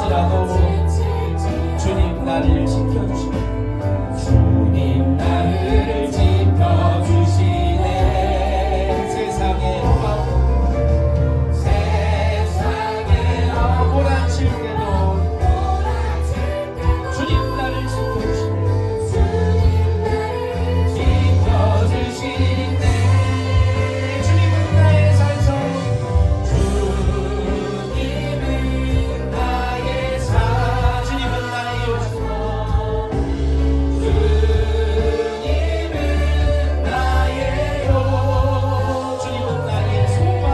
지칠지라도 주님 나를 지켜주시네. 주님 나를 지켜주시네. 세상에 몰아칠 때도 주님 나를 지켜주시네. 주님은 나의 산소, 주님은 나의 산, 주님은 나의 요새, 주님은 나의 요, 주님은 나의 소망,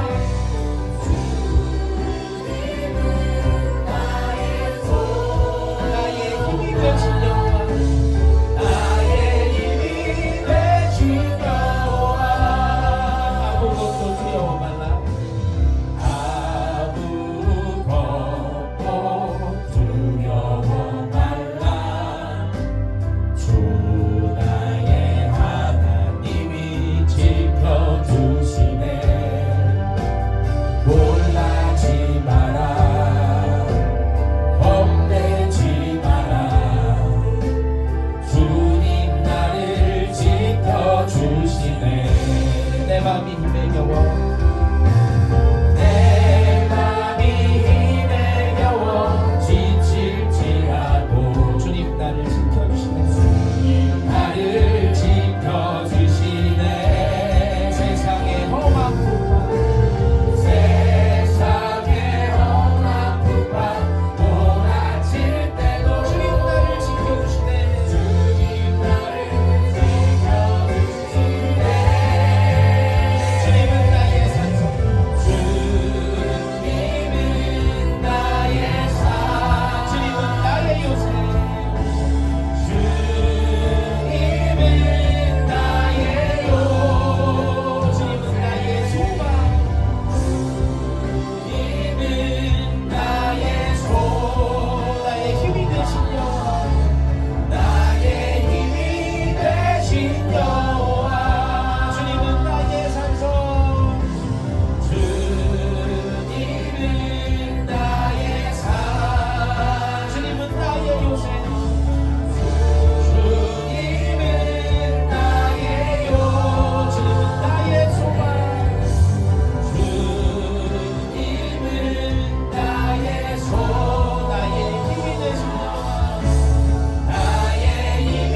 나의 힘이 되신 여호와, 나의 힘이 되신 여호와. 아무것도 두려워 말라. 아무것도 두려워 말라. 주 나의 하나님이 지켜주시네. 놀라지 마라. 겁내지 마라. 주님 나를 지켜주시네. 내 맘이 힘에 겨워, 내 맘이 힘에 겨워 지칠지라도 주님 나를 지켜주시네. 주님 나를 지켜주시네. 세상의 험한 풍파, 세상의 험한 풍파 몰아칠 때도 주님 나를 지켜주시네. 주님 나를 지켜주시네. 주님은 나의 산소, 주님은 나의 산, 주님은 나의 요새, 주님은 나의 요, 주님은 나의 소망, 주님은 나의 소, 나의 힘이 되신 여호와, 나의 힘이 되신 여호와. 주님은 나의 산소, 주님은 나의 산, 주님은 나의 요새, 주님은 나의 요, 주님은 나의 소망, 주님은 나의 소, 나의 힘이 되신 여호와, 나의 힘이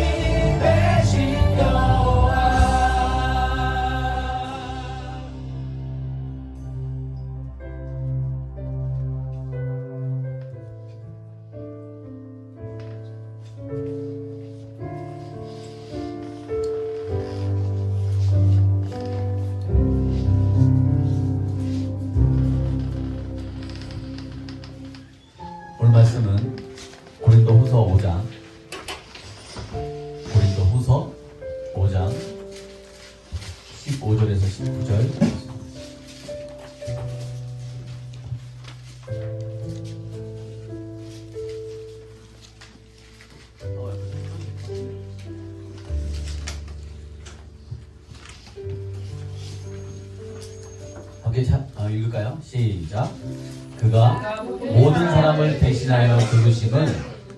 되신 여호와. 오늘 말씀은 고린도후서 5장 15절에서 19절. 오케이, 읽을까요? 시작. 그가 모든 사람을 대신하여 죽으심은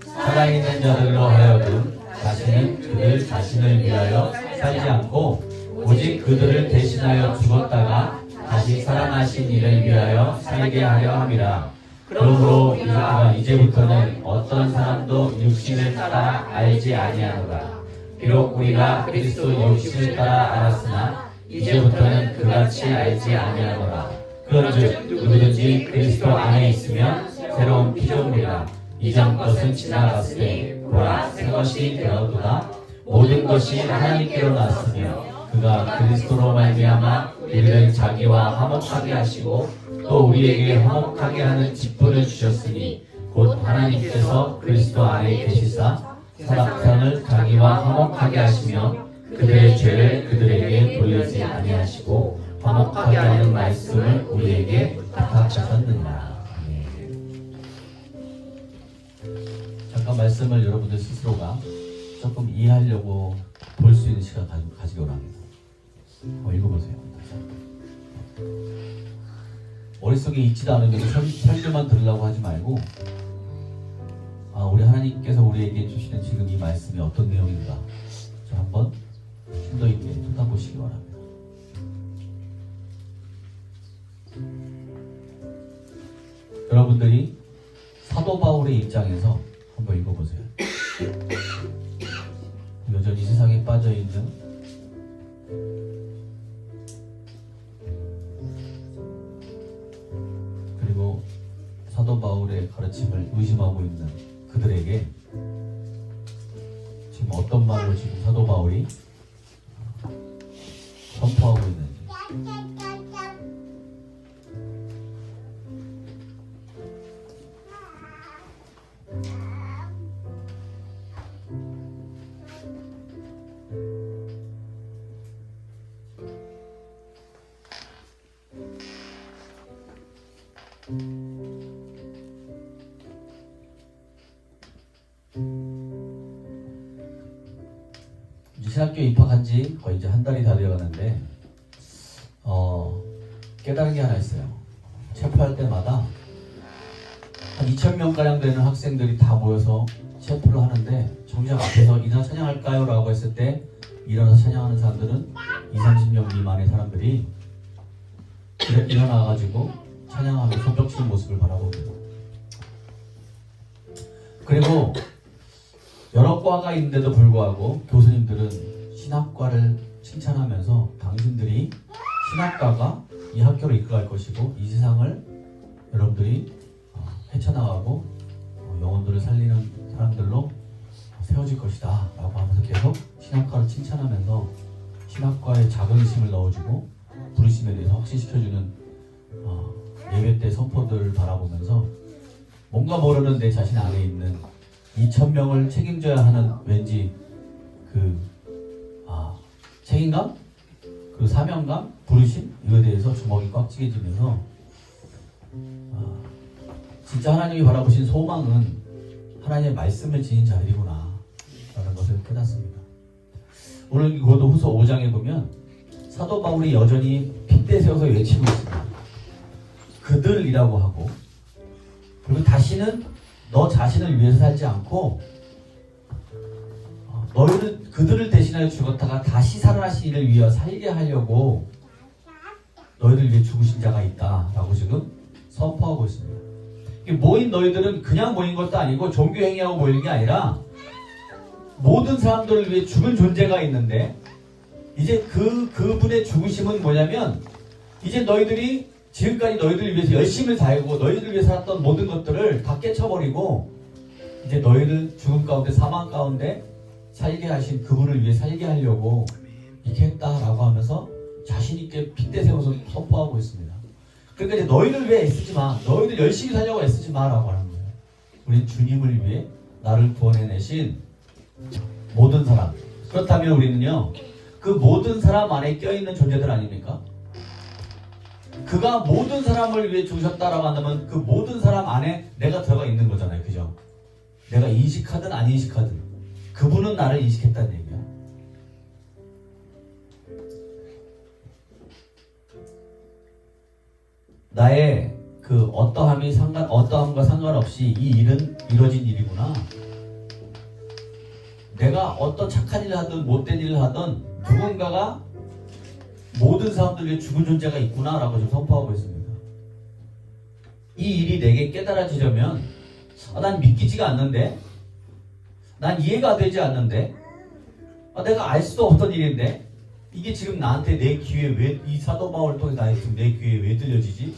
살아있는 자들로 하여금 다시는 그들 자신을 위하여 살지 않고 오직 그들을 대신하여 죽었다가 다시 살아나신 이를 위하여 살게 하려 함이라. 그러므로 이제부터는 어떤 사람도 육신을 따라 알지 아니하노라. 비록 우리가 그리스도 육신을 따라 알았으나 이제부터는 그같이 알지 아니하노라. 그런즉 누구든지 그리스도 안에 있으면 새로운 피조물이라. 이전 것은 지나갔으니 보라 새 것이 되었도다. 모든 것이 하나님께로 났으며 그가 그리스도로 말미암아 우리를 자기와 화목하게 하시고 또 우리에게 화목하게 하는 직분을 주셨으니 곧 하나님께서 그리스도 안에 계시사 사람을 자기와 화목하게 하시며 그들의 죄를 그들에게 돌리지 아니하시고 화목하게 하는 말씀을 우리에게 부탁하셨느니라. 잠깐 말씀을 여러분들 스스로가 조금 이해하려고 볼 수 있는 시간 가지기 원합니다. 읽어보세요. 머릿속에 있지도 않으면 설교만 들으려고 하지 말고 하나님께서 우리에게 주시는 지금 이 말씀이 어떤 내용인가 저 한번 심도 있게 쏟아보시기 바랍니다. 여러분들이 사도 바울의 입장에서 한번 읽어보세요. 여전히 세상에 빠져있는 그리고 사도 바울의 가르침을 의심하고 있는 그들에게 지금 어떤 말로 지금 사도 바울이 선포하고 있는지. 이제 신학교에 입학한 지 거의 이제 한 달이 다 되어가는데 깨달은 게 하나 있어요. 체포할 때마다 한 2,000명가량 되는 학생들이 다 모여서 체포를 하는데 정작 앞에서 일어나 찬양할까요? 라고 했을 때 일어나서 찬양하는 사람들은 20-30명 미만의 사람들이 일어나가지고 찬양하며 손뼉 치는 모습을 바라봅니다. 그리고 여러 과가 있는데도 불구하고 교수님들은 신학과를 칭찬하면서 당신들이 신학과가 이 학교를 이끌어갈 것이고 이 세상을 여러분들이 헤쳐나가고 영혼들을 살리는 사람들로 세워질 것이다 라고 하면서 계속 신학과를 칭찬하면서 신학과에 자긍심을 넣어주고 부르심에 대해서 확신시켜주는 예배 때 선포들을 바라보면서 뭔가 모르는 내 자신 안에 있는 2,000명을 책임져야 하는 왠지 책임감? 그 사명감? 부르심? 이거에 대해서 주먹이 꽉 찌개지면서 진짜 하나님이 바라보신 소망은 하나님의 말씀을 지닌 자들이구나 라는 것을 깨닫습니다. 오늘 고린도후서 5장에 보면 사도 바울이 여전히 핏대 세워서 외치고 있습니다. 그들이라고 하고 그리고 다시는 너 자신을 위해서 살지 않고 너희는 그들을 대신하여 죽었다가 다시 살아나신 이를 위하여 살게 하려고 너희들 위해 죽으신 자가 있다 라고 지금 선포하고 있습니다. 모인 너희들은 그냥 모인 것도 아니고 종교 행위하고 모이는 게 아니라 모든 사람들을 위해 죽은 존재가 있는데 이제 그분의 죽으심은 뭐냐면 이제 너희들이 지금까지 너희들을 위해서 열심히 다하고 너희들을 위해 살았던 모든 것들을 다 깨쳐버리고 이제 너희를 죽음 가운데 사망 가운데 살게 하신 그분을 위해 살게 하려고 이렇게 했다라고 하면서 자신 있게 핏대 세워서 선포하고 있습니다. 그러니까 이제 너희를 위해 애쓰지 마. 너희들 열심히 살려고 애쓰지 마라고 하는 거예요. 우린 주님을 위해 나를 구원해내신 모든 사람. 그렇다면 우리는요. 그 모든 사람 안에 껴있는 존재들 아닙니까? 그가 모든 사람을 위해 죽으셨다라고 한다면 그 모든 사람 안에 내가 들어가 있는 거잖아요. 그죠? 내가 인식하든 안 인식하든 그분은 나를 인식했다는 얘기야. 나의 그 어떠함과 상관없이 이 일은 이루어진 일이구나. 내가 어떤 착한 일을 하든 못된 일을 하든 누군가가 모든 사람들 위해 죽은 존재가 있구나 라고 좀 선포하고 있습니다. 이 일이 내게 깨달아지려면 난 믿기지가 않는데 난 이해가 되지 않는데 내가 알 수도 없던 일인데 이게 지금 나한테 내 귀에 왜 이 사도 바울을 통해서 나의 지금 내 귀에 왜 들려지지?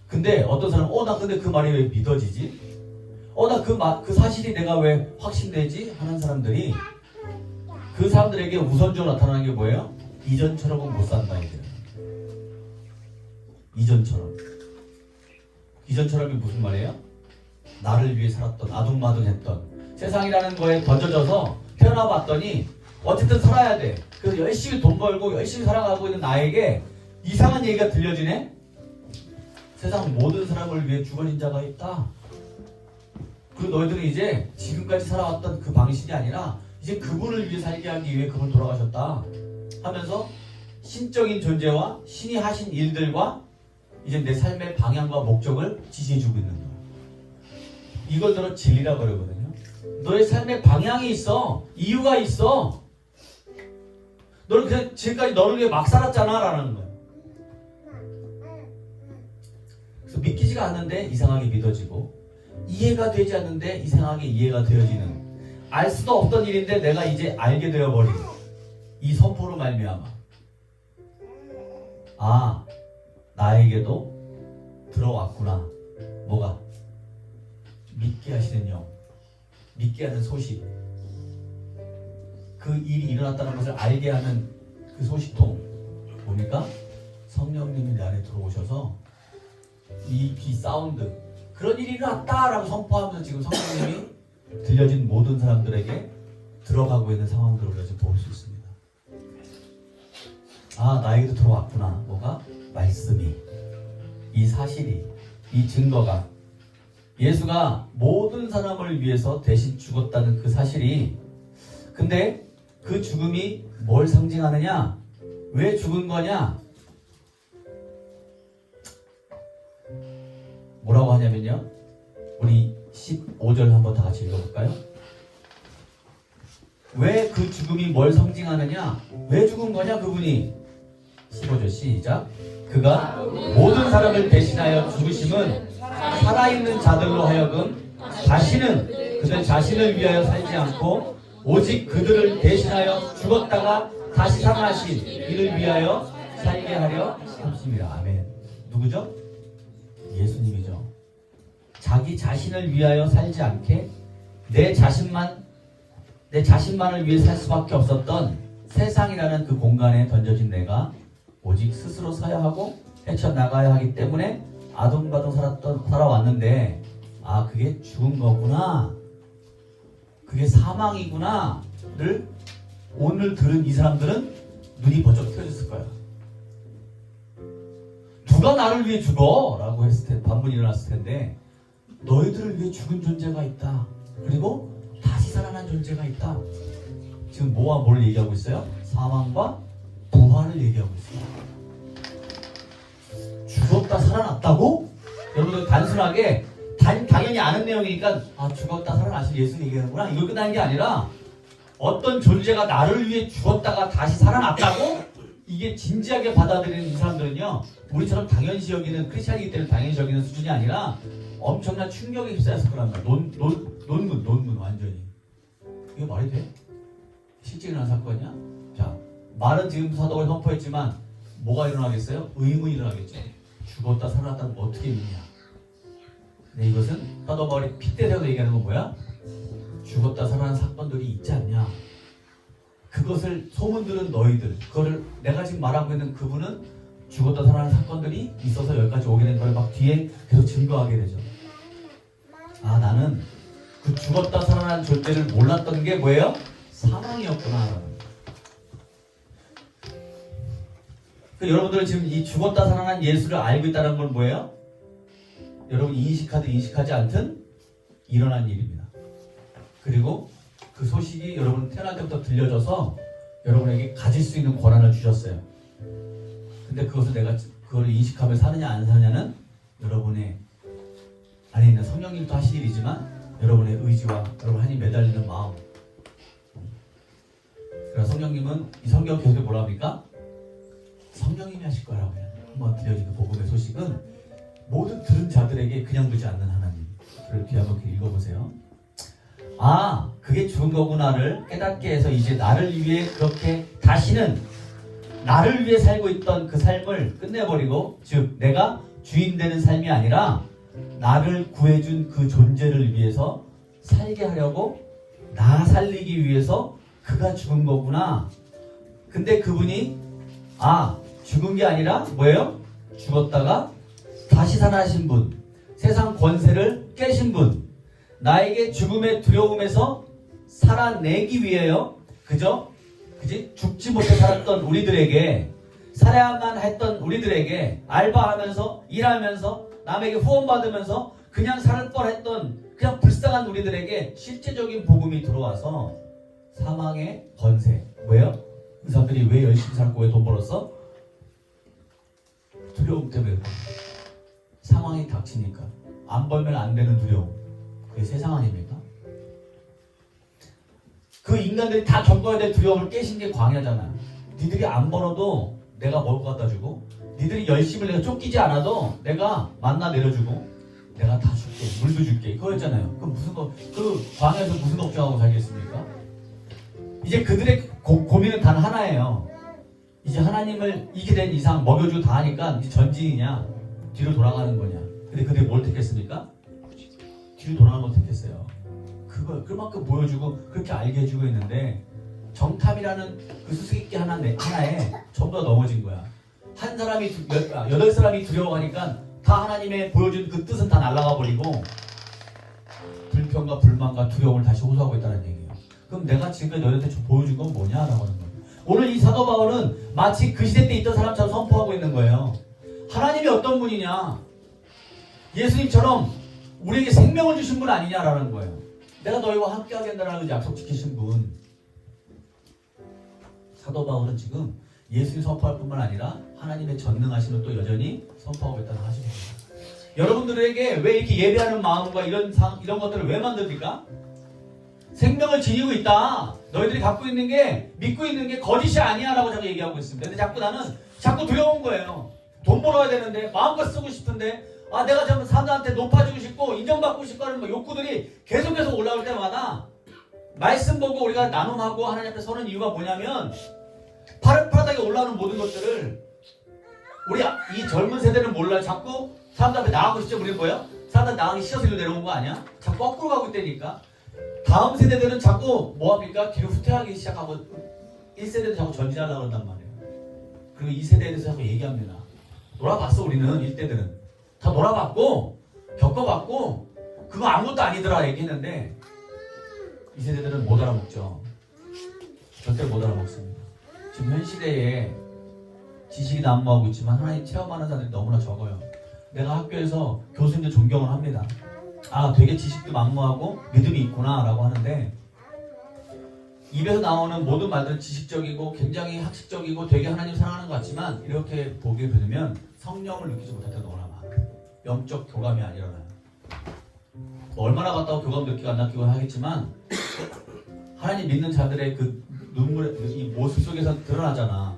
근데 어떤 사람은 나 근데 그 말이 왜 믿어지지? 나 그 사실이 내가 왜 확신되지? 하는 사람들이 그 사람들에게 우선적으로 나타나는 게 뭐예요? 이전처럼은 못 산다 이거예요. 이전처럼이 무슨 말이에요? 나를 위해 살았던 아둥바둥했던 세상이라는 거에 던져져서 태어나 봤더니 어쨌든 살아야 돼. 그래서 열심히 돈 벌고 열심히 살아가고 있는 나에게 이상한 얘기가 들려지네? 세상 모든 사람을 위해 죽어진 자가 있다. 그리고 너희들은 이제 지금까지 살아왔던 그 방식이 아니라 이제 그분을 위해 살게 하기 위해 그분 돌아가셨다 하면서 신적인 존재와 신이 하신 일들과 이제 내 삶의 방향과 목적을 지시해주고 있는 거예요. 이걸 들어 진리라고 그러거든요. 너의 삶의 방향이 있어. 이유가 있어. 너는 그냥 지금까지 너를 위해 막 살았잖아 라는 거야. 그래서 믿기지가 않는데 이상하게 믿어지고, 이해가 되지 않는데 이상하게 이해가 되어지는, 알 수도 없던 일인데 내가 이제 알게 되어버린 이 선포로 말미암아, 아, 나에게도 들어왔구나. 뭐가? 믿게 하시는 영, 믿게 하는 소식, 그 일이 일어났다는 것을 알게 하는 그 소식통, 뭡니까? 성령님이 내 안에 들어오셔서 이 귀 사운드, 그런 일이 일어났다라고 선포하면서 지금 성령님이 들려진 모든 사람들에게 들어가고 있는 상황들을 우리가 볼 수 있습니다. 아, 나에게도 들어왔구나. 뭐가? 말씀이, 이 사실이, 이 증거가, 예수가 모든 사람을 위해서 대신 죽었다는 그 사실이, 근데 그 죽음이 뭘 상징하느냐? 왜 죽은 거냐? 뭐라고 하냐면요, 우리 15절 한번 다 같이 읽어볼까요? 왜 그 죽음이 뭘 상징하느냐? 왜 죽은 거냐 그분이? 15절 시작. 그가 모든 사람을 대신하여 죽으심은 살아있는 자들로 하여금 다시는 그들 자신을 위하여 살지 않고 오직 그들을 대신하여 죽었다가 다시 살아나신 이를 위하여 살게 하려 함심이라. 아멘. 누구죠? 예수님이죠. 자기 자신을 위하여 살지 않게 내 자신만을 위해 살 수밖에 없었던 세상이라는 그 공간에 던져진 내가 오직 스스로 서야 하고 헤쳐나가야 하기 때문에 아둥바둥 살아왔는데, 아, 그게 죽은 거구나, 그게 사망이구나를 오늘 들은 이 사람들은 눈이 번쩍 펴졌을 거야. 누가 나를 위해 죽어? 라고 했을 때 반문이 일어났을 텐데, 너희들을 위해 죽은 존재가 있다. 그리고 다시 살아난 존재가 있다. 지금 뭐와 뭘 얘기하고 있어요? 사망과 부활을 얘기하고 있어요. 죽었다 살아났다고? 여러분들 단순하게 당연히 아는 내용이니까, 아, 죽었다 살아나신 예수 얘기하는구나, 이거 끝나는 게 아니라, 어떤 존재가 나를 위해 죽었다가 다시 살아났다고? 이게 진지하게 받아들이는 이 사람들은요, 우리처럼 당연시 여기는, 크리스찬이기 때문에 당연시 여기는 수준이 아니라 엄청난 충격에 휩싸였을 거란 말이야. 논문 완전히. 이게 말이 돼? 실제 일어난 사건이야? 자, 말은 지금 사도가 선포했지만 뭐가 일어나겠어요? 의문이 일어나겠죠. 죽었다 살아났다는 거 어떻게 믿냐? 근데 이것은 사도 바울이 핏대 세워서 얘기하는 건 뭐야? 죽었다 살아난 사건들이 있지 않냐? 그것을 소문 들은 너희들, 그거를 내가 지금 말하고 있는 그분은 죽었다 살아난 사건들이 있어서 여기까지 오게 된 걸 막 뒤에 계속 증거하게 되죠. 아, 나는 그 죽었다 살아난 존재를 몰랐던 게 뭐예요? 사망이었구나. 여러분들은 지금 이 죽었다 살아난 예수를 알고 있다는 건 뭐예요? 여러분 인식하든 인식하지 않든 일어난 일입니다. 그리고 그 소식이 여러분 태어날 때부터 들려져서 여러분에게 가질 수 있는 권한을 주셨어요. 근데 그것을 내가 그거를 인식하며 사느냐 안 사느냐는 여러분의 안에 있는 성령님도 하실 일이지만 여러분의 의지와 여러분 한이 매달리는 마음. 그래서 성령님은 이 성경 계속 뭐라 합니까? 성령님이 하실 거라고 해요. 한번 들려진 그 복음의 소식은 모든 들은 자들에게 그냥 두지 않는 하나님. 그걸 뒤에 한번 읽어보세요. 아, 그게 죽은 거구나를 깨닫게 해서 이제 나를 위해 그렇게 다시는 나를 위해 살고 있던 그 삶을 끝내버리고, 즉 내가 주인 되는 삶이 아니라 나를 구해준 그 존재를 위해서 살게 하려고, 나 살리기 위해서 그가 죽은 거구나. 근데 그분이 죽은 게 아니라 뭐예요? 죽었다가 다시 살아나신 분, 세상 권세를 깨신 분, 나에게 죽음의 두려움에서 살아내기 위해요. 그지? 죽지 못해 살았던 우리들에게, 살아야만 했던 우리들에게, 알바하면서 일하면서 남에게 후원받으면서 그냥 살 뻔했던 그냥 불쌍한 우리들에게 실제적인 복음이 들어와서 사망의 권세, 뭐예요? 그 사람들이 왜 열심히 살고 왜 돈 벌었어? 두려움 때문에. 상황이 닥치니까 안 벌면 안 되는 두려움. 그게 세상 아닙니까? 그 인간들이 다 겪어야 될 두려움을 깨신 게 광야잖아. 니들이 안 벌어도 내가 먹을 거 갖다 주고, 니들이 열심을 내가 쫓기지 않아도 내가 만나 내려주고, 내가 다 줄게, 물도 줄게. 그거였잖아요. 그럼 그 광야에서 무슨 걱정하고 살겠습니까? 이제 그들의 고민은 단 하나예요. 이제 하나님을 이기게 된 이상 먹여주고 다 하니까 이제 전진이냐 뒤로 돌아가는 거냐. 근데 그들이 뭘 택했습니까? 뒤로 돌아가는 걸 택했어요. 그만큼 보여주고 그렇게 알게 해주고 있는데, 정탐이라는 그 수수께끼 하나에 전부 다 넘어진 거야. 한 사람이 8사람이 두려워하니까 다 하나님의 보여준 그 뜻은 다 날아가 버리고 불평과 불만과 두려움을 다시 호소하고 있다는 얘기예요. 그럼 내가 지금까지 너희한테 보여준 건 뭐냐라고 하는 거예요. 오늘 이 사도 바울은 마치 그 시대 때 있던 사람처럼 선포하고 있는 거예요. 하나님이 어떤 분이냐, 예수님처럼 우리에게 생명을 주신 분 아니냐라는 거예요. 내가 너희와 함께 하겠다라는 약속 지키신 분. 사도 바울은 지금 예수님 선포할 뿐만 아니라 하나님의 전능하심을 또 여전히 선포하고 있다는 하십니다. 여러분들에게 왜 이렇게 예배하는 마음과 이런 것들을 왜 만듭니까? 생명을 지니고 있다. 너희들이 갖고 있는 게, 믿고 있는 게 거짓이 아니야 라고 자꾸 얘기하고 있습니다. 근데 나는 자꾸 두려운 거예요. 돈 벌어야 되는데, 마음껏 쓰고 싶은데, 내가 좀 사람들한테 높아지고 싶고 인정받고 싶고 하는 욕구들이 계속해서 올라올 때마다 말씀 보고 우리가 나눔하고 하나님 앞에 서는 이유가 뭐냐면, 파릇파릇하게 올라오는 모든 것들을 우리 이 젊은 세대는 몰라요. 자꾸 사람들 앞에 나가고 싶죠. 우리는 뭐예요? 사람들 나가기 싫어서 이리로 내려온 거 아니야? 자꾸 거꾸로 가고 있다니까. 다음 세대들은 자꾸 뭐합니까? 뒤로 후퇴하기 시작하고 1세대도 자꾸 전진하려고 한단 말이에요. 그리고 2세대에 대해서 자꾸 얘기합니다. 놀아봤어. 우리는 1대들은 다 놀아봤고 겪어봤고 그거 아무것도 아니더라 얘기했는데 2세대들은 못 알아먹죠. 절대로 못 알아먹습니다. 지금 현 시대에 지식이 난무하고 있지만 하나님 체험하는 사람들이 너무나 적어요. 내가 학교에서 교수님들 존경을 합니다. 되게 지식도 막무하고 믿음이 있구나 라고 하는데, 입에서 나오는 모든 말들은 지식적이고 굉장히 학식적이고 되게 하나님 사랑하는 것 같지만, 이렇게 보게 되면 성령을 느끼지 못할 때가 너무나 많아요. 영적 교감이 안 일어나요. 얼마나 갔다고 교감 느끼고 안 느끼고 하겠지만 하나님 믿는 자들의 그 눈물의 이 모습 속에서 드러나잖아.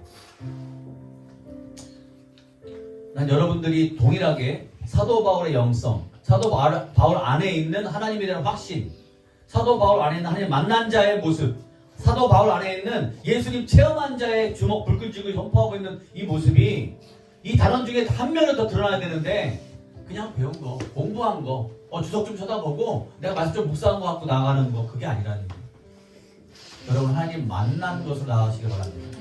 난 여러분들이 동일하게 사도 바울의 영성, 사도 바울 안에 있는 하나님에 대한 확신, 사도 바울 안에 있는 하나님 만난 자의 모습, 사도 바울 안에 있는 예수님 체험한 자의 주먹 불끈 쥐고 선포하고 있는 이 모습이 이 단원 중에 한 면을 더 드러나야 되는데, 그냥 배운 거, 공부한 거, 주석 좀 쳐다보고 내가 말씀 좀 묵상한 거 갖고 나가는 거, 그게 아니라는 거예요. 여러분, 하나님 만난 것으로 나가시길 바랍니다.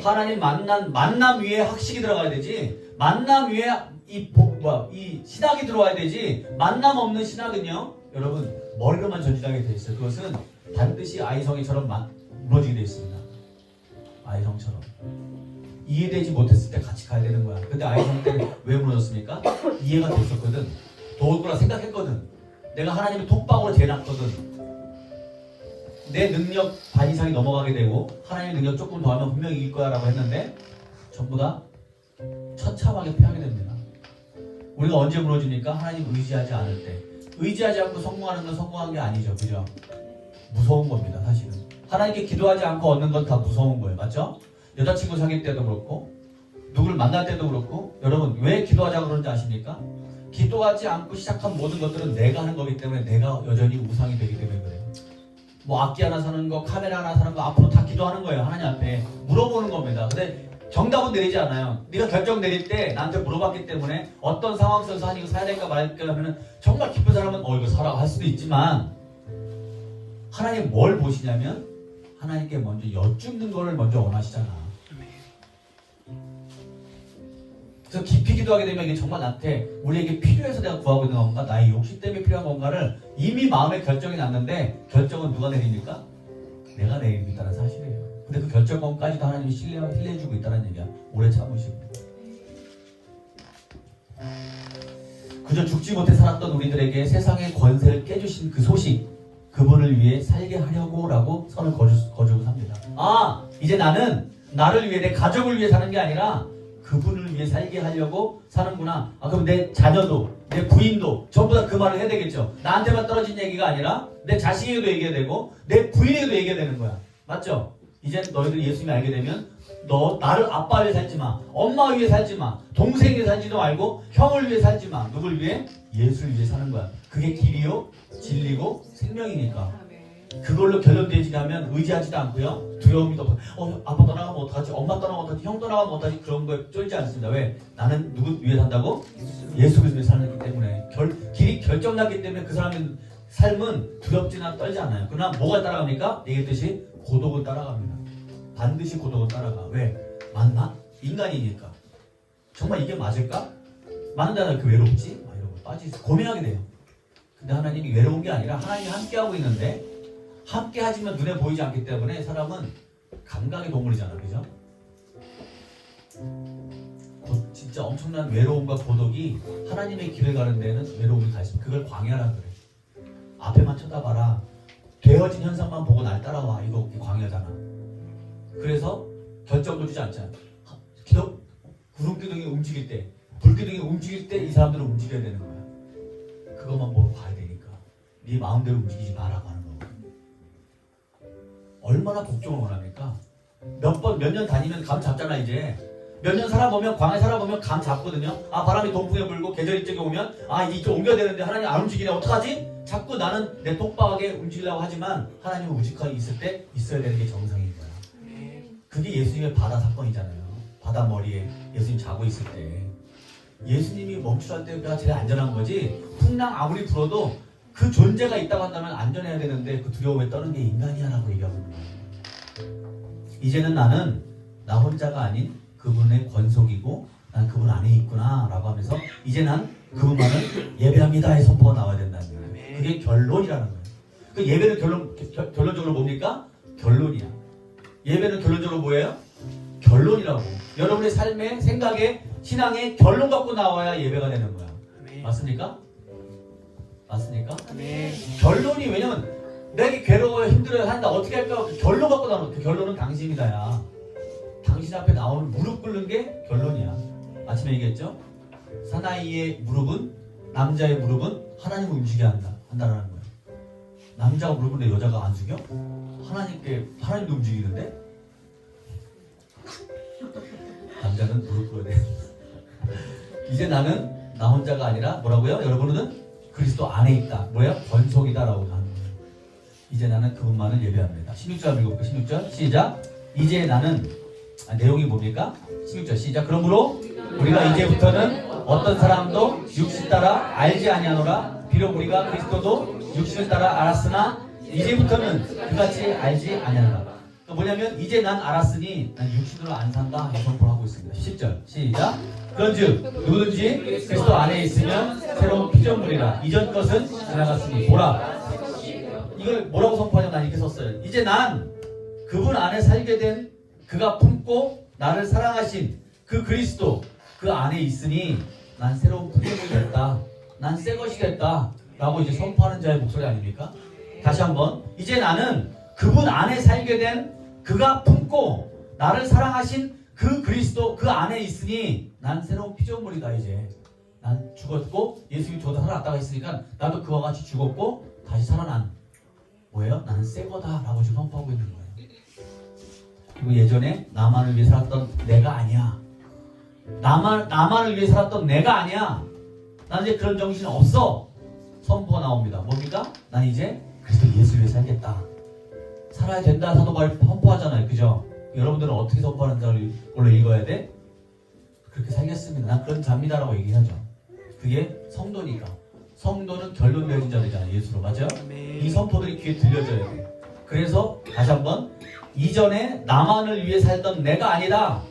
하나님 만남 위에 학식이 들어가야 되지, 만남 위에 이 신학이 들어와야 되지, 만남 없는 신학은요, 여러분, 머리로만 전진하게 돼 있어요. 그것은 반드시 아이성이처럼 무너지게 돼 있습니다. 아이성처럼. 이해되지 못했을 때 같이 가야 되는 거야. 근데 아이성 때는 왜 무너졌습니까? 이해가 됐었거든. 도울 거라 생각했거든. 내가 하나님의 톡방으로 재놨거든. 내 능력 반 이상이 넘어가게 되고 하나님의 능력 조금 더 하면 분명히 이길 거야 라고 했는데 전부 다 처참하게 패하게 됩니다. 우리가 언제 무너집니까? 하나님 의지하지 않을 때. 의지하지 않고 성공하는 건 성공한 게 아니죠. 그죠? 무서운 겁니다. 사실은. 하나님께 기도하지 않고 얻는 건 다 무서운 거예요. 맞죠? 여자친구 사귈 때도 그렇고 누구를 만날 때도 그렇고, 여러분 왜 기도하자고 그러는지 아십니까? 기도하지 않고 시작한 모든 것들은 내가 하는 거기 때문에 내가 여전히 우상이 되기 때문에 그래요. 뭐 악기 하나 사는 거, 카메라 하나 사는 거 앞으로 다 기도하는 거예요. 하나님 앞에 물어보는 겁니다. 근데 정답은 내리지 않아요. 네가 결정 내릴 때 나한테 물어봤기 때문에 어떤 상황 속에서 하니 이거 사야 될까 말까 하면 정말 기쁜 사람은 이거 사라고 할 수도 있지만, 하나님 뭘 보시냐면 하나님께 먼저 여쭙는 거를 먼저 원하시잖아. 그래서 깊이 기도하게 되면 이게 정말 나한테, 우리에게 필요해서 내가 구하고 있는 건가, 나의 욕심 때문에 필요한 건가를 이미 마음에 결정이 났는데, 결정은 누가 내립니까? 내가 내리고 있다는 사실이에요. 근데 그 결정권까지도 하나님이 신뢰해주고 있다는 얘기야. 오래 참으시고. 그저 죽지 못해 살았던 우리들에게 세상의 권세를 깨주신 그 소식, 그분을 위해 살게 하려고 라고 선을 거주고 삽니다. 이제 나는 나를 위해, 내 가족을 위해 사는 게 아니라 그분을 위해 살게 하려고 사는구나. 그럼 내 자녀도 내 부인도 전부 다 그 말을 해야 되겠죠. 나한테만 떨어진 얘기가 아니라 내 자식에게도 얘기해야 되고 내 부인에게도 얘기해야 되는 거야. 맞죠? 이제 너희들 예수님을 알게 되면 너 나를 아빠 위해 살지 마. 엄마 위해 살지 마. 동생 위해 살지도 말고 형을 위해 살지 마. 누굴 위해? 예수를 위해 사는 거야. 그게 길이요 진리고 생명이니까. 그걸로 결론되지라면 의지하지도 않고요. 두려움이 더 아빠 떠나가면 어떡하지? 엄마 떠나가면 어떡하지? 형 떠나가면 어떡하지? 그런 거에 쫄지 않습니다. 왜? 나는 누구 위해 산다고? 예수 그리스도에 살기 때문에 길이 결정났기 때문에 그 사람의 삶은 두렵지나 떨지 않아요. 그러나 뭐가 따라갑니까? 얘기했듯이 고독은 따라갑니다. 반드시 고독은 따라가. 왜? 맞나? 인간이니까. 정말 이게 맞을까? 맞는데 왜 외롭지? 이런 거 빠지서 고민하게 돼요. 근데 하나님이 외로운 게 아니라 하나님이 함께하고 있는데 함께 하지만 눈에 보이지 않기 때문에 사람은 감각의 동물이잖아. 그죠? 진짜 엄청난 외로움과 고독이 하나님의 길을 가는 데는 외로움이 가 있습니다. 그걸 광야라 그래. 앞에만 쳐다봐라. 되어진 현상만 보고 날 따라와. 이거 광야잖아. 그래서 결정도 주지 않잖아. 구름기둥이 움직일 때, 불기둥이 움직일 때 이 사람들은 움직여야 되는 거야. 그것만 보고 가야 되니까. 네 마음대로 움직이지 마라고 하는 거고. 얼마나 복종을 원합니까? 몇 년 다니면 감 잡잖아 이제. 몇 년 살아보면 광야에 살아보면 감 잡거든요. 바람이 동풍에 불고 계절 이쪽에 오면 이쪽 옮겨야 되는데 하나님 안 움직이네. 어떡하지? 자꾸 나는 내 똑바하게 움직이려고 하지만 하나님은 우직하게 있을 때 있어야 되는 게 정상인 거야. 그게 예수님의 바다 사건이잖아요. 바다 머리에 예수님 자고 있을 때 예수님이 멈추할 때가 제일 안전한 거지. 풍랑 아무리 불어도 그 존재가 있다고 한다면 안전해야 되는데 그 두려움에 떠는 게 인간이야 라고 얘기하고 있는 거예요. 이제는 나는 나 혼자가 아닌 그분의 권속이고 난 그분 안에 있구나 라고 하면서 이제 난 그분만을 예배합니다의 선포가 나와야 된다는 거예요. 그게 결론이라는 거예요. 그 예배는 결론적으로 뭡니까? 결론이야. 예배는 결론적으로 뭐예요? 결론이라고. 여러분의 삶의 생각에 신앙의 결론 갖고 나와야 예배가 되는 거야. 맞습니까? 맞습니까? 결론이 왜냐면 내게 괴로워요 힘들어요 한다 어떻게 할까 그 결론 갖고 나오는 그 결론은 당신이다야. 당신 앞에 나오는 무릎 꿇는 게 결론이야. 아침에 얘기했죠? 사나이의 무릎은 남자의 무릎은 하나님을 움직여야 한다라는 거예요. 남자가 무릎 꿇는데 여자가 안 숙여? 하나님도 움직이는데? 남자는 무릎 꿇어야 돼. 이제 나는 나 혼자가 아니라 뭐라고요? 여러분은 그리스도 안에 있다. 뭐야? 권속이다라고 하는 거예요. 이제 나는 그분만을 예배합니다. 16절 읽어볼게요. 16절 시작. 이제 나는 내용이 뭡니까? 16절 시작. 그러므로 우리가 이제부터는 어떤 사람도 육신 따라 알지 아니하노라. 비록 우리가 그리스도도 육신을 따라 알았으나 이제부터는 그같이 알지 아니하노라. 뭐냐면 이제 난 알았으니 난 육신으로 안 산다. 이 선포를 하고 있습니다. 10절 시작. 그런즉 누구든지 그리스도 안에 있으면 새로운 피조물이라. 이전 것은 지나갔으니 보라. 이걸 뭐라고 선포하냐면 난 이렇게 썼어요. 이제 난 그분 안에 살게 된 그가 품고 나를 사랑하신 그 그리스도 그 안에 있으니 난 새로운 피조물이 됐다. 난 새 것이 됐다. 라고 이제 선포하는 자의 목소리 아닙니까? 다시 한번. 이제 나는 그분 안에 살게 된 그가 품고 나를 사랑하신 그 그리스도 그 안에 있으니 난 새로운 피조물이다. 이제 난 죽었고 예수님이 저도 살아났다고 했으니까 나도 그와 같이 죽었고 다시 살아난 뭐예요? 나는 새 거다 라고 지금 선포하고 있는 거예요. 그리고 예전에 나만을 위해 살았던 내가 아니야. 나만을 위해 살았던 내가 아니야. 난 이제 그런 정신 없어. 선포가 나옵니다. 뭡니까? 난 이제 그리스도 예수 위해 살겠다. 살아야 된다. 사도 바울이 선포하잖아요. 그죠? 여러분들은 어떻게 선포하는지 원래 읽어야 돼? 그렇게 살겠습니다. 난 그런 자입니다라고 얘기하죠. 그게 성도니까. 성도는 결론 내어진 자들이잖아요. 예수로. 맞아요? 이 선포들이 귀에 들려져야 돼. 그래서 다시 한번 이전에 나만을 위해 살던 내가 아니다.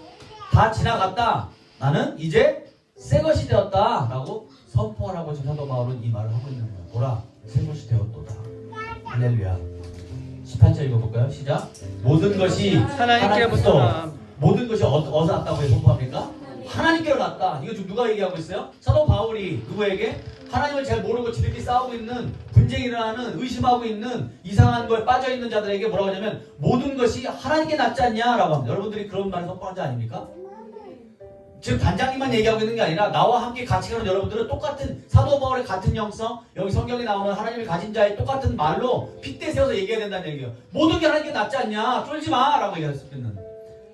다 지나갔다. 나는 이제 새 것이 되었다. 라고 선포하라고 지금 사도 바울은 이 말을 하고 있는 거예요. 보라, 새 것이 되었도다. 할렐루야. 18절 읽어볼까요? 시작. 모든 것이 하나님께로부터 모든 것이 어디서 났다고 선포합니까? 하나님께로 났다. 이거 지금 누가 얘기하고 있어요? 사도 바울이 누구에게? 하나님을 잘 모르고 지들끼리 싸우고 있는 분쟁이 일어나는 의심하고 있는 이상한 거에 빠져있는 자들에게 뭐라고 하냐면 모든 것이 하나님께 났지 않냐라고 합니다. 여러분들이 그런 말을 선포한 자 아닙니까? 지금 단장님만 얘기하고 있는 게 아니라 나와 함께 같이 가는 여러분들은 똑같은 사도 바울의 같은 영성, 여기 성경에 나오는 하나님을 가진 자의 똑같은 말로 핏대 세워서 얘기해야 된다는 얘기예요. 모든 게 하나님께 낫지 않냐? 쫄지 마! 라고 얘기했을 때는.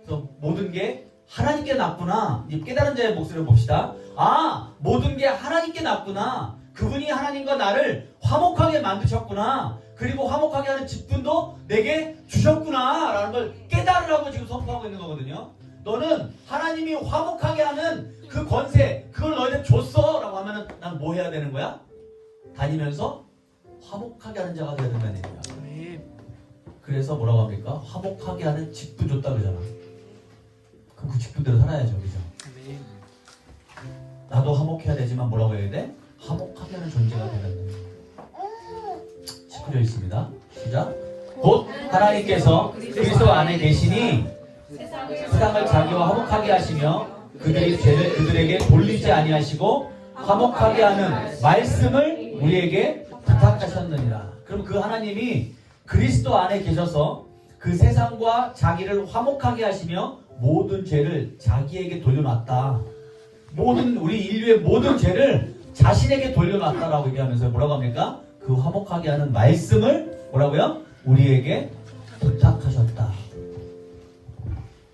그래서 모든 게 하나님께 낫구나. 이 깨달은 자의 목소리를 봅시다. 아, 모든 게 하나님께 낫구나. 그분이 하나님과 나를 화목하게 만드셨구나. 그리고 화목하게 하는 직분도 내게 주셨구나. 라는 걸 깨달으라고 지금 선포하고 있는 거거든요. 너는 하나님이 화목하게 하는 그 권세, 그걸 너희한테 줬어. 라고 하면은 난 뭐 해야 되는 거야? 다니면서 화목하게 하는 자가 되야 된다는 얘기야. 그래서 뭐라고 합니까? 화목하게 하는 직분 줬다 그러잖아. 그럼 그 직분대로 살아야죠. 그죠? 나도 화목해야 되지만 뭐라고 해야 돼? 화목하게 하는 존재가 되는 거예요. 19절 있습니다. 시작. 곧 하나님께서 그리스도 안에 계시니 세상을 자기와 화목하게 하시며 그들이 죄를 그들에게 돌리지 아니하시고 화목하게 하는 말씀을 우리에게 부탁하셨느니라. 그럼 그 하나님이 그리스도 안에 계셔서 그 세상과 자기를 화목하게 하시며 모든 죄를 자기에게 돌려놨다. 모든 우리 인류의 모든 죄를 자신에게 돌려놨다라고 얘기하면서 뭐라고 합니까? 그 화목하게 하는 말씀을 뭐라고요? 우리에게 부탁하셨다.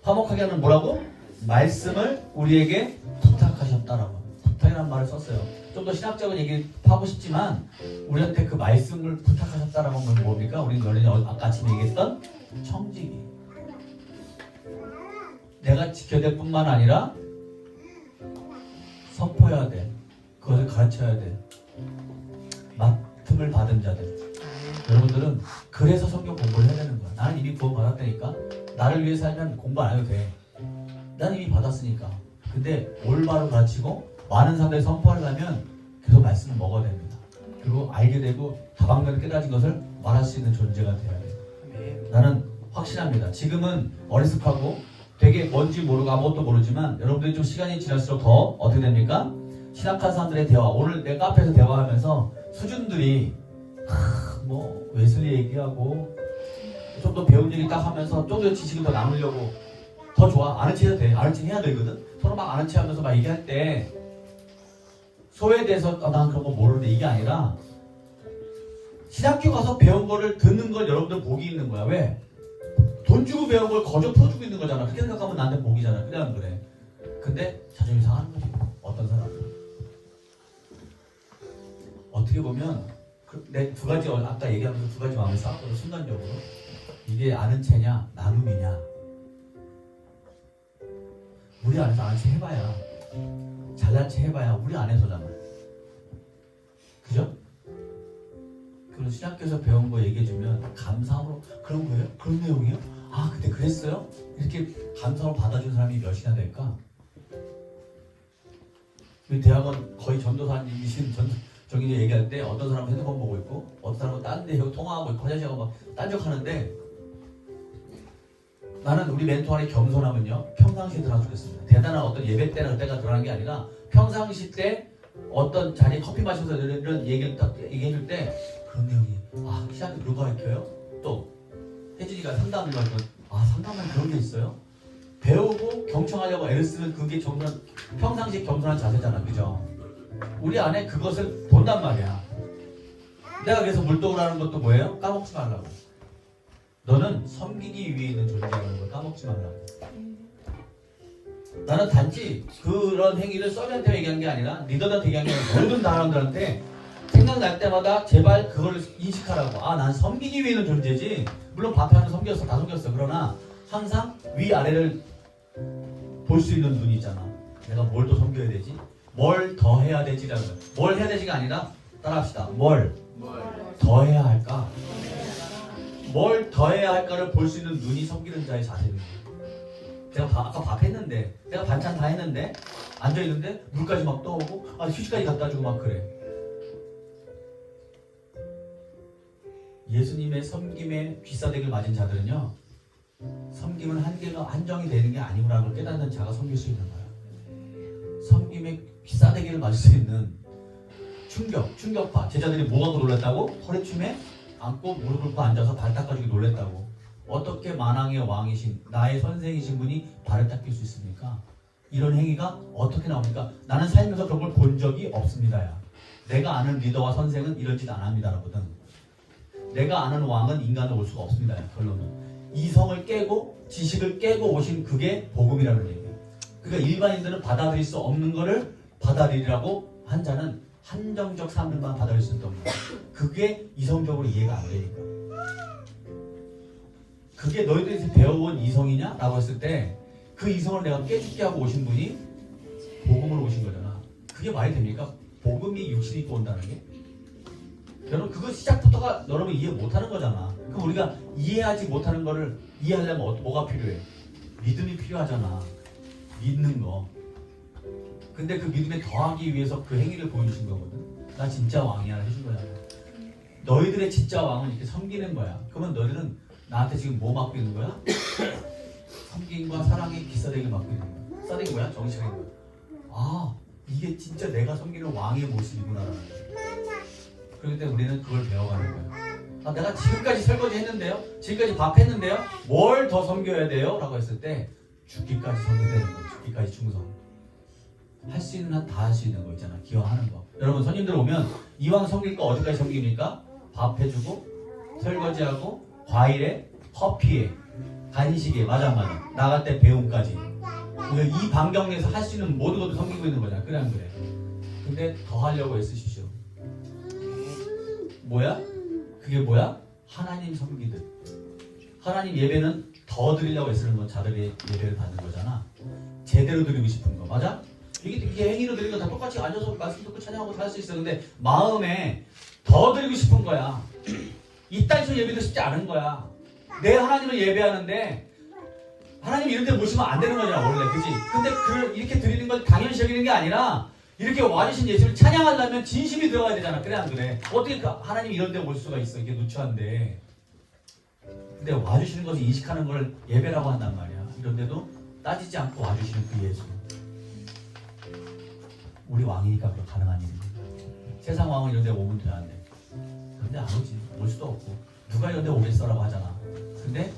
화목하게 하는 뭐라고? 말씀을 우리에게 부탁하셨다라고. 부탁이라는 말을 썼어요. 좀 더 신학적인 얘기를 하고 싶지만 우리한테 그 말씀을 부탁하셨다라고 하면 뭡니까? 우리는 아까 아침에 얘기했던 청지기. 내가 지켜야 될 뿐만 아니라 선포해야 돼. 그것을 가르쳐야 돼. 맡음을 받은 자들. 여러분들은 그래서 성경 공부를 해야 되는 거야. 나는 이미 구원 받았다니까. 나를 위해 살면 공부 안 해도 돼. 나는 이미 받았으니까. 근데 올바로 가르치고 많은 사람들이 선포를 하면 계속 말씀을 먹어야 됩니다. 그리고 알게 되고 다방면을 깨달은 것을 말할 수 있는 존재가 되어야 돼요. 나는 확신합니다. 지금은 어리숙하고 되게 뭔지 모르고 아무것도 모르지만 여러분들이 좀 시간이 지날수록 더 어떻게 됩니까? 신학한 사람들의 대화. 오늘 내 카페에서 대화하면서 수준들이 뭐 웨슬리 얘기하고 좀 더 배운 얘기 딱 하면서 좀 더 지식을 더 나누려고 더 좋아. 아는 체 해도 돼. 아는 체 해야 되거든. 서로 막 아는 체 하면서 막 얘기할 때 소외돼서 난 그런 거 모르는데 이게 아니라 신학교 가서 배운 거를 듣는 걸 여러분들 복이 있는 거야. 왜? 돈 주고 배운 걸 거저 풀어주고 있는 거잖아. 그렇게 생각하면 나한테 복이잖아. 그래 안 그래? 근데 자존심 상하는 거지. 어떤 사람은 어떻게 보면 내 두 가지 아까 얘기하면서 두 가지 마음을 쌓았거든. 순간적으로 이게 아는 체냐 나눔이냐. 우리 안에서 아는 체 해봐야 잘난 체 해봐야 우리 안에서잖아. 그죠? 그럼 신학교에서 배운 거 얘기해주면 감사함으로 그런 거예요? 그런 내용이요? 아 그때 그랬어요? 이렇게 감사함을 받아준 사람이 몇이나 될까? 우리 대학원 거의 전도사님이신 저기 얘기할 때 어떤 사람은 핸드폰 보고 있고 어떤 사람은 딴 데 통화하고 있고 화장실하고 막 딴적하는데 나는 우리 멘토 안에 겸손하면요 평상시에 드러나 주겠습니다. 대단한 어떤 예배 때나 그때가 드러나는 게 아니라 평상시 때 어떤 자리에 커피 마시면서 이런 얘기를 딱 얘기해줄 때 그런 내용이 아 시한테 그런 거 가르쳐요? 또 혜진이가 상담을 가르쳐 아 상담만 그런 게 있어요? 배우고 경청하려고 애를 쓰는 그게 겸손한 평상시 겸손한 자세잖아. 그죠? 우리 안에 그것을 본단 말이야. 내가 그래서 물동을 하는 것도 뭐예요? 까먹지 말라고. 너는 섬기기 위해 있는 존재라는 걸 까먹지 말라고. 나는 단지 그런 행위를 썰한테 얘기한 게 아니라 리더한테 얘기한 게 아니라 모든 사람들한테 생각날 때마다 제발 그걸 인식하라고. 아, 난 섬기기 위해 있는 존재지. 물론 밥하는 섬겼어. 다 섬겼어. 그러나 항상 위아래를 볼 수 있는 눈이 있잖아. 내가 뭘 더 섬겨야 되지? 뭘 더 해야 되지라는 거야. 뭘 해야 되지가 아니라 따라합시다. 뭘 더 해야 할까? 뭘 더 해야 할까를 볼 수 있는 눈이 섬기는 자의 자세입니다. 제가 아까 밥 했는데 내가 반찬 다 했는데 앉아있는데 물까지 막 떠오고 아 휴지까지 갖다 주고 막 그래. 예수님의 섬김에 귀싸대기를 맞은 자들은요 섬김은 한계가 한정이 되는 게 아니구나라는 걸 깨닫는 자가 섬길 수 있는 거야. 섬김에 귀싸대기를 맞을 수 있는 충격파. 제자들이 뭐가 놀랐다고? 허리춤에 안고 무릎 꿇고 앉아서 발 닦아주기 놀랬다고. 어떻게 만왕의 왕이신 나의 선생이신 분이 발을 닦일 수 있습니까? 이런 행위가 어떻게 나옵니까? 나는 살면서 그런 걸 본 적이 없습니다야. 내가 아는 리더와 선생은 이런 짓 안 합니다라거든. 내가 아는 왕은 인간을 올 수가 없습니다. 결론은 이성을 깨고 지식을 깨고 오신 그게 복음이라는 얘기예요. 그러니까 일반인들은 받아들일 수 없는 거를 받아들이라고 한 자는 한정적 사람들만 받아들일 수 있던 거예요. 그게 이성적으로 이해가 안 되니까. 그게 너희들이 배워온 이성이냐? 라고 했을 때 그 이성을 내가 깨죽게 하고 오신 분이 복음으로 오신 거잖아. 그게 말이 됩니까? 복음이 육신 입고 온다는 게? 여러분 그거 시작부터가 여러분 이해 못하는 거잖아. 그럼 우리가 이해하지 못하는 거를 이해하려면 뭐가 필요해? 믿음이 필요하잖아. 믿는 거. 근데 그 믿음에 더하기 위해서 그 행위를 보여주신 거거든. 나 진짜 왕이야 해준 거잖아. 너희들의 진짜 왕은 이렇게 섬기는 거야. 그러면 너희들은 나한테 지금 뭐 맡고 있는 거야? 섬김과 사랑의 기싸대기 맡고 있는 거야. 싸대기 뭐야? 정식인 거야. 아 이게 진짜 내가 섬기는 왕의 모습이구나라는 거야. 그렇기 때문에 우리는 그걸 배워가는 거야. 아, 내가 지금까지 설거지 했는데요? 지금까지 밥 했는데요? 뭘 더 섬겨야 돼요? 라고 했을 때 죽기까지 섬겨야 되는 거야. 죽기까지 충성. 할 수 있는 한 다 할 수 있는 거 있잖아. 기왕하는 거. 여러분 손님들 오면 이왕 섬길 거 어디까지 섬깁니까? 밥 해주고 설거지하고 과일에 커피에 간식에 맞아 나갈 때 배움까지 이 반경 내에서 할 수 있는 모든 것도 섬기고 있는 거잖아. 그래 안 그래? 근데 더 하려고 애쓰십시오. 뭐야? 그게 뭐야? 하나님 섬기듯. 하나님 예배는 더 드리려고 애쓰는 건 자들이 예배를 받는 거잖아. 제대로 드리고 싶은 거 맞아? 이게 행위로 드리는 거 다 똑같이 앉아서 말씀 듣고 찬양하고 다 할 수 있어. 근데 마음에 더 드리고 싶은 거야. 이딴 예배도 쉽지 않은 거야. 내 하나님을 예배하는데 하나님 이런 데 모시면 안 되는 거잖아 원래. 그치? 근데 이렇게 드리는 걸 당연시 여기는 게 아니라 이렇게 와주신 예수를 찬양하려면 진심이 들어가야 되잖아. 그래 안 그래? 어떻게 하나님 이런 데 올 수가 있어. 이게 누추한데. 근데 와주시는 것을 인식하는 걸 예배라고 한단 말이야. 이런데도 따지지 않고 와주시는 그 예수. 우리 왕이니까 그거 가능한 일입니다. 세상 왕은 이런 데 오면 되는데 그런데 안 오지. 올 수도 없고 누가 이런 데 오겠어라고 하잖아. 근데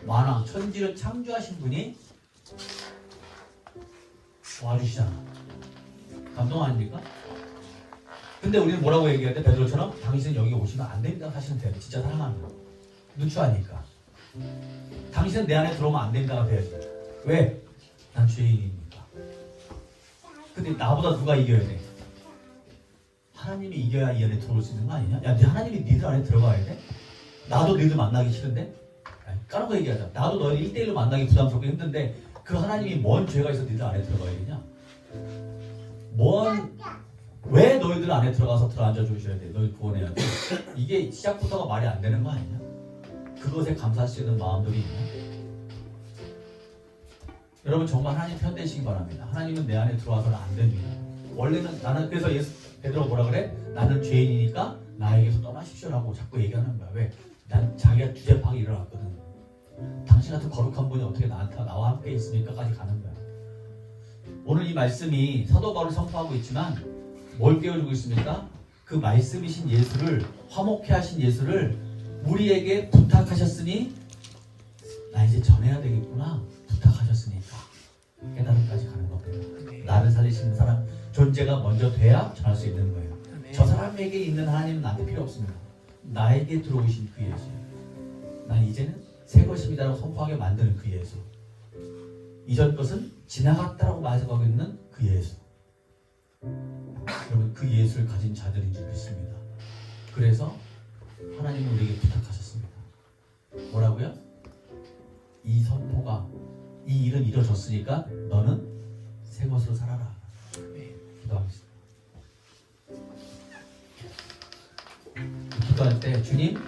만왕 천지를 창조하신 분이 와주시잖아. 감동 아닙니까? 근데 우리는 뭐라고 얘기해야 돼? 베드로처럼 당신은 여기 오시면 안 됩니다 하시면 돼요. 진짜 사랑하는 거. 누추하니까. 당신은 내 안에 들어오면 안 됩니다가 돼야지. 왜? 난 죄인이니까. 근데 나보다 누가 이겨야 돼? 하나님이 이겨야 이 안에 들어올 수 있는 거 아니냐? 야, 네 하나님이 니들 안에 들어가야 돼? 나도 니들 만나기 싫은데? 까놓고 얘기하자. 나도 너희 1대1로 만나기 부담스럽고 힘든데 그 하나님이 뭔 죄가 있어 니들 안에 들어가야 되냐? 왜 너희들 안에 들어가서 들어앉아 주셔야 돼? 너희 구원해야 돼? 이게 시작부터가 말이 안 되는 거 아니냐? 그것에 감사할 수 있는 마음들이 있냐? 여러분 정말 하나님 편되시기 바랍니다. 하나님은 내 안에 들어와서는 안 됩니다. 원래는 나는 그래서 베드로가 뭐라 그래? 나는 죄인이니까 나에게서 떠나십시오라고 자꾸 얘기하는 거야. 왜? 난 자기가 주제 파악이 일어났거든. 당신 같은 거룩한 분이 어떻게 나와 함께 있으니까까지 가는 거야. 오늘 이 말씀이 사도 바울이 선포하고 있지만 뭘 깨워주고 있습니까? 그 말씀이신 예수를 화목케 하신 예수를 우리에게 부탁하셨으니 나 이제 전해야 되겠구나. 부탁하셨으니까 깨달음까지 가는 겁니다. 나를 살리시는 사람 존재가 먼저 돼야 전할 수 있는 거예요. 저 사람에게 있는 하나님은 나한테 필요 없습니다. 나에게 들어오신 그 예수. 난 이제는 새 것입니다라고 선포하게 만드는 그 예수. 이전 것은 지나갔다라고 말하고 있는 그 예수. 여러분 그 예수를 가진 자들인 줄 믿습니다. 그래서 하나님은 우리에게 부탁하셨습니다. 뭐라고요? 이 선포가 이 일은 이루어졌으니까 너는 새 것으로 살아라. 기도하겠습니다. 기도할 때 주님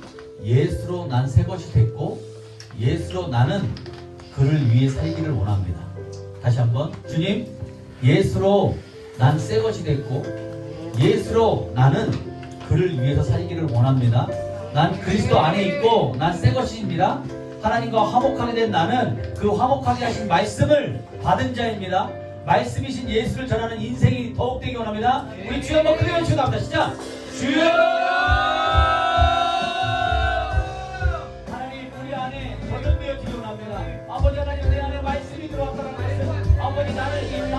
예수로 난 새 것이 됐고 예수로 나는 그를 위해 살기를 원합니다. 다시 한번 주님 예수로 난 새 것이 됐고 예수로 나는 그를 위해서 살기를 원합니다. 난 그리스도 안에 있고 난 새 것입니다. 하나님과 화목하게 된 나는 그 화목하게 하신 말씀을 받은 자입니다. 말씀이신 예수를 전하는 인생이 더욱 되기 원합니다. 우리 주여 한번 크게 외치고 갑니다. 시작! 주여! 하나님 우리 안에 거듭되어지기 원합니다. 아버지 하나님 내 안에 말씀이 들어왔다는 말씀 아버지 나를 이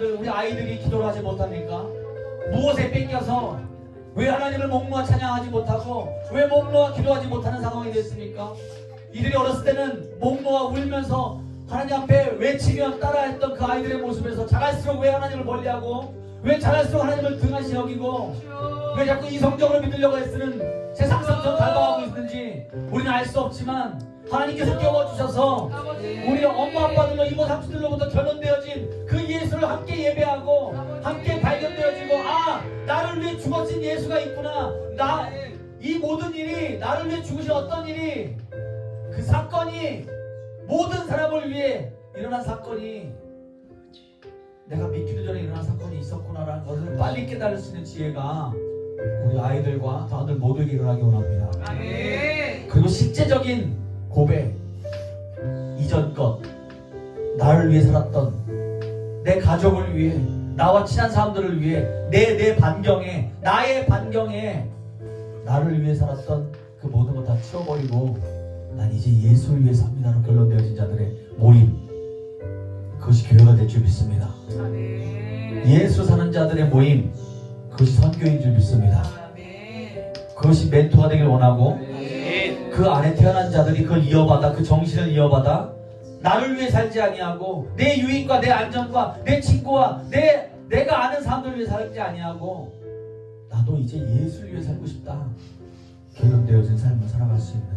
여러분들, 우리 아이들이 기도를 하지 못합니까? 무엇에 뺏겨서 왜 하나님을 목놓아 찬양하지 못하고 왜 목놓아 기도하지 못하는 상황이 됐습니까? 이들이 어렸을 때는 목놓아 울면서 하나님 앞에 외치며 따라했던 그 아이들의 모습에서 자갈수록 왜 하나님을 멀리하고 왜 자갈수록 하나님을 등한시 여기고 왜 자꾸 이성적으로 믿으려고 애쓰는 세상성처럼 닮아가고 있는지 우리는 알 수 없지만 하나님께서 깨워주셔서 우리 엄마 아빠들로 이모 삼촌들로부터 결론되어진 그 예수를 함께 예배하고 함께 발견되어지고 아 나를 위해 죽어진 예수가 있구나 이 모든 일이 나를 위해 죽으신 어떤 일이 그 사건이 모든 사람을 위해 일어난 사건이 내가 믿기도 전에 일어난 사건이 있었구나라는 것을 빨리 깨달을 수 있는 지혜가 우리 아이들과 다들 모두에게 일어나기 원합니다. 그리고 실제적인 고백, 이전 것, 나를 위해 살았던 내 가족을 위해 나와 친한 사람들을 위해 내 반경에 나의 반경에 나를 위해 살았던 그 모든 것 다 치워버리고 난 이제 예수를 위해 삽니다로 결론되어진 자들의 모임, 그것이 교회가 될 줄 믿습니다. 예수 사는 자들의 모임, 그것이 선교인 줄 믿습니다. 그것이 멘토가 되길 원하고 그 안에 태어난 자들이 그걸 이어받아 그 정신을 이어받아 나를 위해 살지 아니하고 내 유익과 내 안전과 내 친구와 내가 아는 사람들을 위해 살지 아니하고 나도 이제 예수를 위해 살고 싶다 결론되어진 삶을 살아갈 수 있는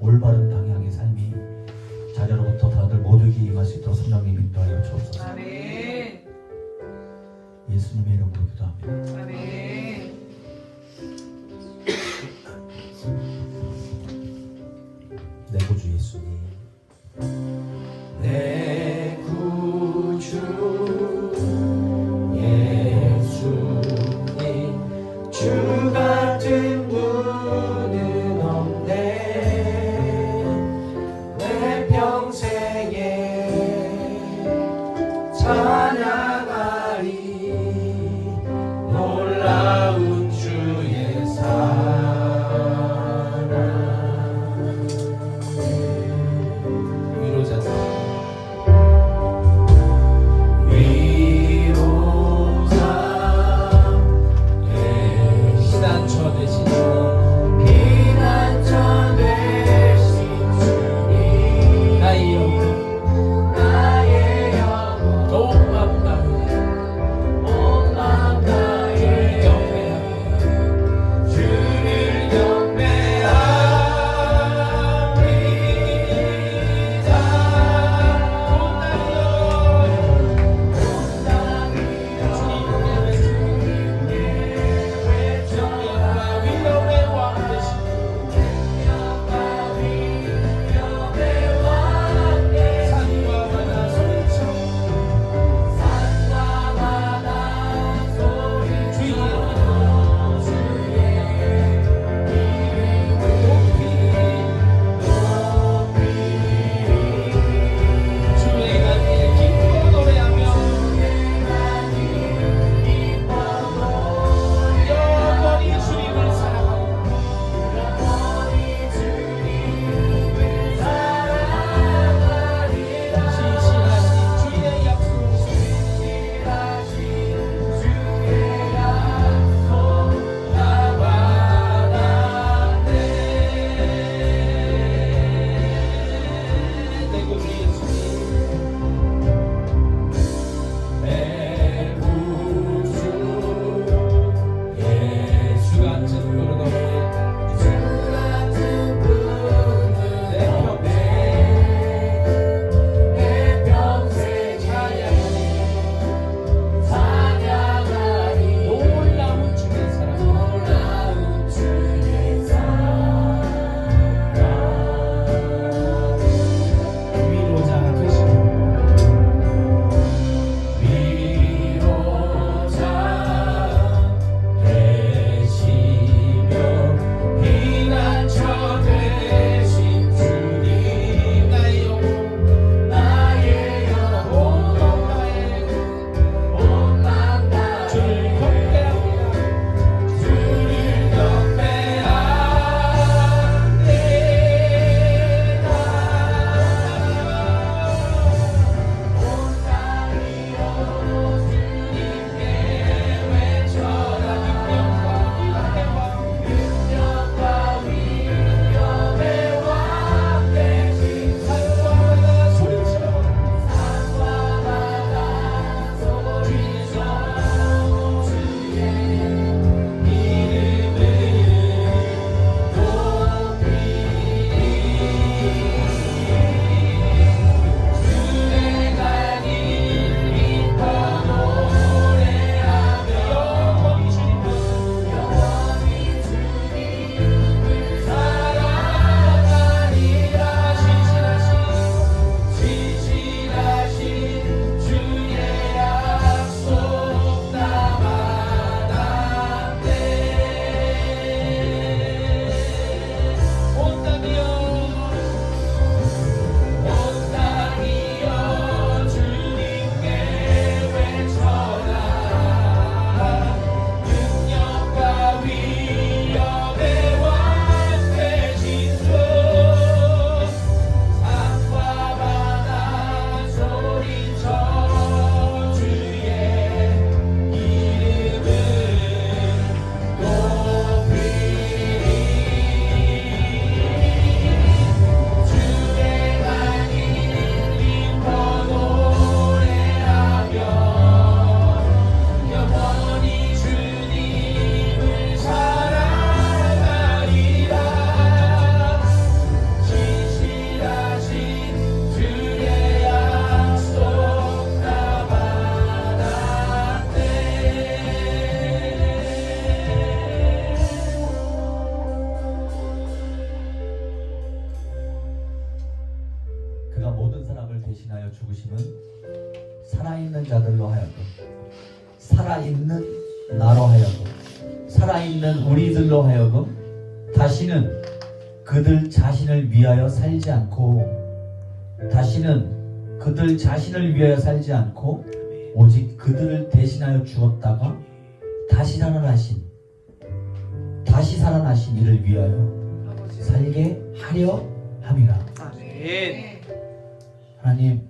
올바른 방향의 삶이 자녀로부터 다들 모두에게 임할 수 있도록 성령님 인도하여 주옵소서. 예수님의 이름으로 기도합니다. 내 구주 예수님, 내 구주 예수님, 주 같은 분은 없네. 내 평생에 찬양하리 놀라운 주의 사랑. 위로자 모든 사람을 대신하여 죽으심은 살아있는 자들로 하여금, 살아있는 나로 하여금, 살아있는 우리들로 하여금 다시는 그들 자신을 위하여 살지 않고, 다시는 그들 자신을 위하여 살지 않고 오직 그들을 대신하여 죽었다가 다시 살아나신 이를 위하여 살게 하려 함이라. 아멘. 하나님,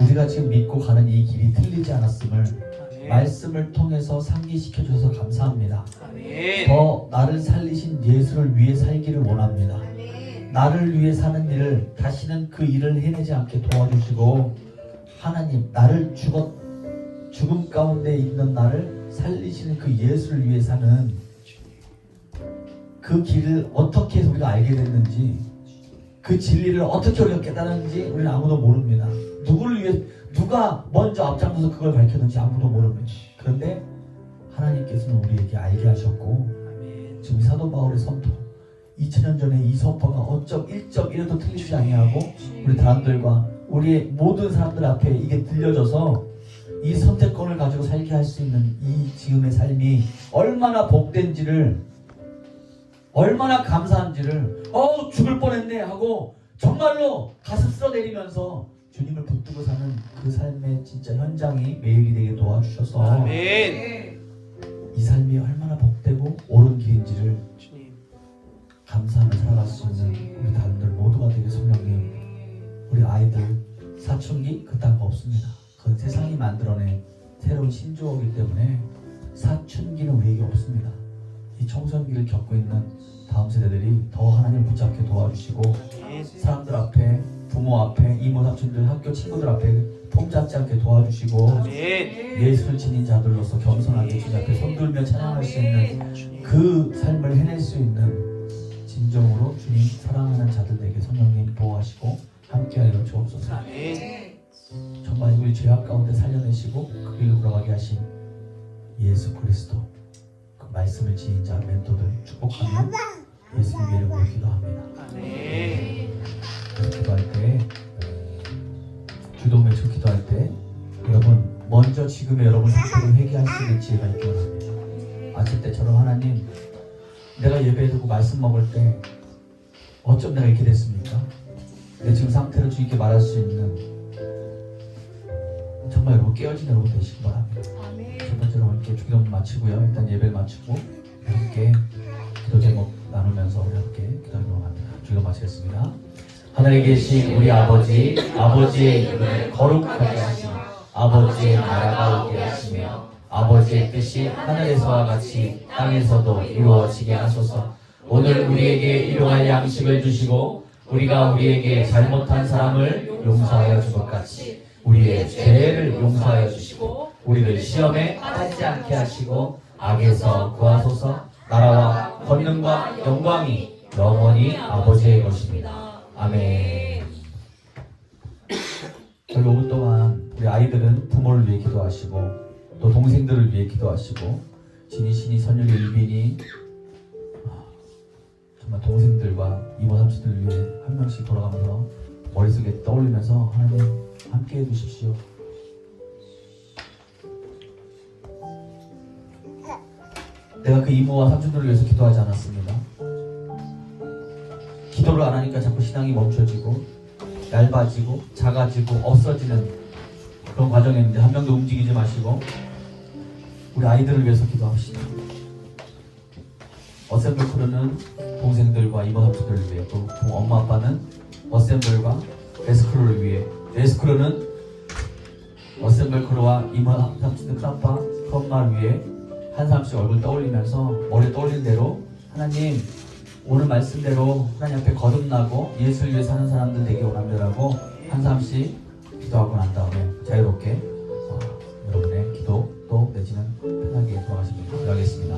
우리가 지금 믿고 가는 이 길이 틀리지 않았음을 아멘. 말씀을 통해서 상기시켜 주셔서 감사합니다. 아멘. 더 나를 살리신 예수를 위해 살기를 원합니다. 나를 위해 사는 일을 다시는 그 일을 해내지 않게 도와주시고, 하나님, 나를 죽음 가운데 있는 나를 살리시는 그 예수를 위해 사는 그 길을 어떻게 해서 우리가 알게 됐는지, 그 진리를 어떻게 우리가 깨달았는지 우리는 아무도 모릅니다. 누구를 위해, 누가 먼저 앞장서서 그걸 밝혔는지 아무도 모릅니다. 그런데 하나님께서는 우리에게 알게 하셨고, 지금 사도 바울의 선포, 2000년 전에 이 선포가 어쩜 1.1도 틀리지 아니하고 우리 사람들과 우리의 모든 사람들 앞에 이게 들려져서 이 선택권을 가지고 살게 할 수 있는 이 지금의 삶이 얼마나 복된지를, 얼마나 감사한지를, 죽을 뻔했네 하고 정말로 가슴 쓸어내리면서 주님을 붙들고 사는 그 삶의 진짜 현장이 매일이 되게 도와주셔서 아멘. 이 삶이 얼마나 복되고 옳은 길인지를 주님. 감사하며 살아갈 수 있는 우리 다른들 모두가 되게 성령님, 우리 아이들 사춘기 그딴 거 없습니다. 그건 세상이 만들어낸 새로운 신조어이기 때문에 사춘기는 우리에게 없습니다. 이 청소년기를 겪고 있는 다음 세대들이 더 하나님을 붙잡게 도와주시고, 사람들 앞에, 부모 앞에, 이모 삼촌들, 학교 친구들 앞에 폼잡지 않게 도와주시고, 아멘. 예수를 지닌 자들로서 겸손하게 주님 앞에 손들며 찬양할 수 있는 그 삶을 해낼 수 있는 진정으로 주님 사랑하는 자들에게 성령님 보호하시고 함께하여 주옵소서. 아멘. 정말 우리 죄악 가운데 살려내시고 그 길로 걸어가게 하신 예수 그리스도, 그 말씀을 지닌 자 멘토들 축복하며 예수님의 이름으로 기도합니다. 아멘. 기도할 때, 주동 외쳐 기도할 때 여러분 먼저 지금의 여러분 상태를 회개할 수 있는 지혜가 있기 원합니다. 아침 때처럼 하나님, 내가 예배 드리고 말씀 먹을 때 어쩜 내가 이렇게 됐습니까? 내 지금 상태를 주님께 말할 수 있는 정말 여러분 깨어진 여러분 되시기 바랍니다. 첫 번째로 이렇게 기도 마치고요. 일단 예배를 마치고 함께 기도 제목 나누면서 우리 함께 기도하도록 합니다. 기도 마치겠습니다. 하늘에 계신 우리 아버지, 아버지의 이름을 거룩하게 하시며 아버지의 나라가 오게 하시며 아버지의 뜻이 하늘에서와 같이 땅에서도 이루어지게 하소서. 오늘 우리에게 일용할 양식을 주시고 우리가 우리에게 잘못한 사람을 용서하여 준 것 같이 우리의 죄를 용서하여 주시고 우리를 시험에 빠지지 않게 하시고 악에서 구하소서. 나라와 권능과 영광이 영원히 아버지의 것입니다. 아멘. 저희 5분 동안 우리 아이들은 부모를 위해 기도하시고 또 동생들을 위해 기도하시고 진희, 신이, 선율이, 일빈이 정말 동생들과 이모 삼촌들을 위해 한 명씩 돌아가면서 머릿속에 떠올리면서 하나님 함께 해주십시오. 내가 그 이모와 삼촌들을 위해서 기도하지 않았습니다. 기도를 안 하니까 자꾸 신앙이 멈춰지고 얇아지고 작아지고 없어지는 그런 과정이었는데 한 명도 움직이지 마시고 우리 아이들을 위해서 기도합시다. 어셈블 크루는 동생들과 이모 삼촌들을 위해, 또 엄마 아빠는 어셈블과 레스크루를 위해, 레스크루는 어셈블 크루와 이모 삼촌들 큰아빠 큰엄마를 위해 한 사람씩 얼굴 떠올리면서 머리 떠올린 대로 하나님 오늘 말씀대로 하나님 앞에 거듭나고 예수를 위해 사는 사람들 되게 원합니다라고 한 사람씩 기도하고 난 다음에 자유롭게 여러분의 기도 또 내지는 편하게 돌아가시면 기도하겠습니다.